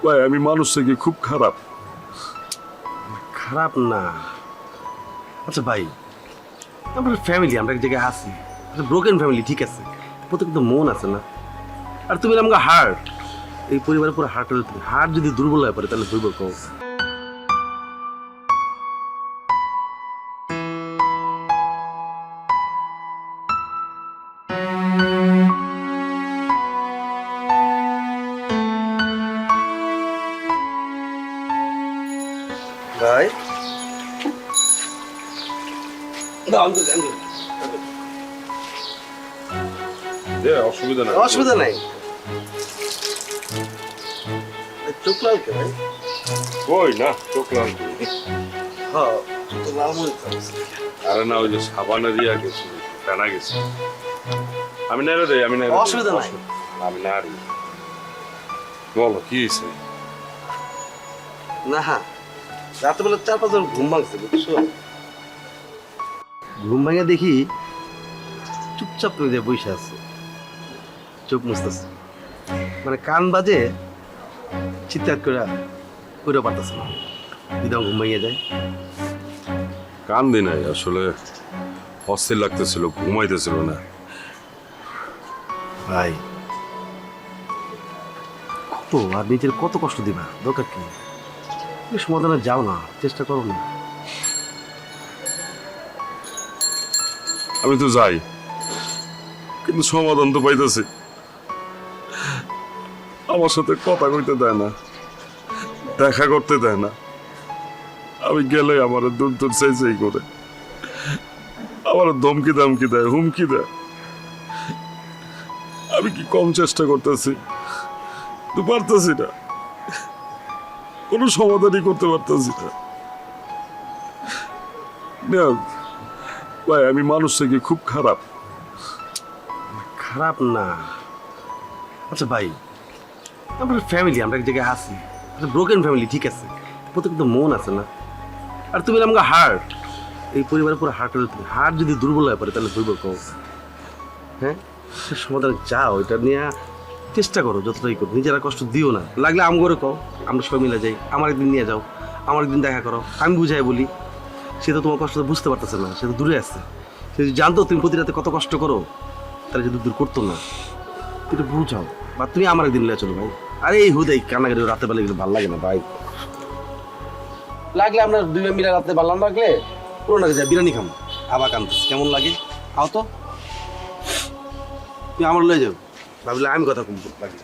ভাই আমি মানুষ থেকে খুব খারাপ। খারাপ না। আচ্ছা ভাই, আমরা ফ্যামিলি, আমরা এক জায়গায় আছি, ব্রোকেন ফ্যামিলি, ঠিক আছে, প্রত্যেক তো মন আছে না। আর তুমি আমাকে হার্ট, এই পরিবারের পুরো হার্ট হলে তুমি হার্ট যদি দুর্বল হয়ে পড়ে তাহলে দুর্বল কও। ভাই অসুবিধা নাই। অসুবিধা নাই। চোখ লাল কে ভাই? কই না চোখ লাল। হ্যাঁ, চোখ তো লাল মনে হচ্ছে। আরে না, ওই যে সাবানা দিয়া গেছে, টানা গেছে। আমি না রে, আমি না। অসুবিধা নাই। আমি না রে। বলো কি হয়েছে? না, রাত্রেবেলা 4-5 জন ঘুম ভাঙছে, বুঝছো? ঘুম ভাঙে দেখি চুপচাপ করে দিয়ে বসে আছে, চোখ মুছতেছে, মানে কান বাজে, চিৎকার করে পারতেছে না, দিদাম ঘুম ভাঙিয়ে যায়। কান্দি নাই, আসলে অস্থির লাগতেছিল, ঘুমাইতেছিল না। ভাই কত আর নিজের কত কষ্ট দিবা, দরকার কি? তুমি সমাধানে যাও না, চেষ্টা করো না। আমি তো যাই, কিন্তু সমাধান তো পাইতেছি। আমার সাথে কথা কইতে দেয় না, দেখা করতে দেয় না। আমি গেলে আমার দূর দূর চাই করে, আমার ধমকি দামকি দেয়, হুমকি দেয়। আমি কি কম চেষ্টা করতেছি? তো পারতেছি না, কোনো সমাধানই করতে পারতেছি না। ভাই আমি মানুষ থেকে খুব খারাপ। খারাপ না। আচ্ছা ভাই, আমরা ফ্যামিলি, আমরা এক জায়গায় আছি, ব্রোকেন ফ্যামিলি, ঠিক আছে, প্রত্যেক তো মন আছে না। আর তুমি আমাকে হার্ট, এই পরিবারের পুরো হার্ট হলে তুমি হার্ট যদি দুর্বল হয়ে পড়ে তাহলে দুর্বল কও। হ্যাঁ, সমাধান চাও, এটা নিয়ে চেষ্টা করো, যতটাই করো, নিজেরা কষ্ট দিও না। লাগলে আম করে কও, আমরা সবাই মিলে যাই, আমার একদিন নিয়ে যাও, আমার একদিন দেখা করো, আমি বুঝাই বলি। সে তো তোমার কষ্ট বুঝতে পারতেছে না, সে তো দূরে আসছে। সে যদি জানতো তুমি প্রতি রাতে কত কষ্ট করো, তাহলে যদি দূর করতো না। একটু বুঝাও, বা তুমি আমার একদিন নিয়ে চলো ভাই। আরে এই হুদাই কান্নাকাটি রাতে বেলা এগুলো ভালো লাগে না ভাই। লাগলে আমরা দুই মিলে রাতে ভালো লাগলে পুরোনো যায় বিরিয়ানি খাবো, আবার কান্দতেছে, কেমন লাগে? আও তো, তুমি আমার লয়ে যাও, ভাবলে আমি কথা কম লাগবে।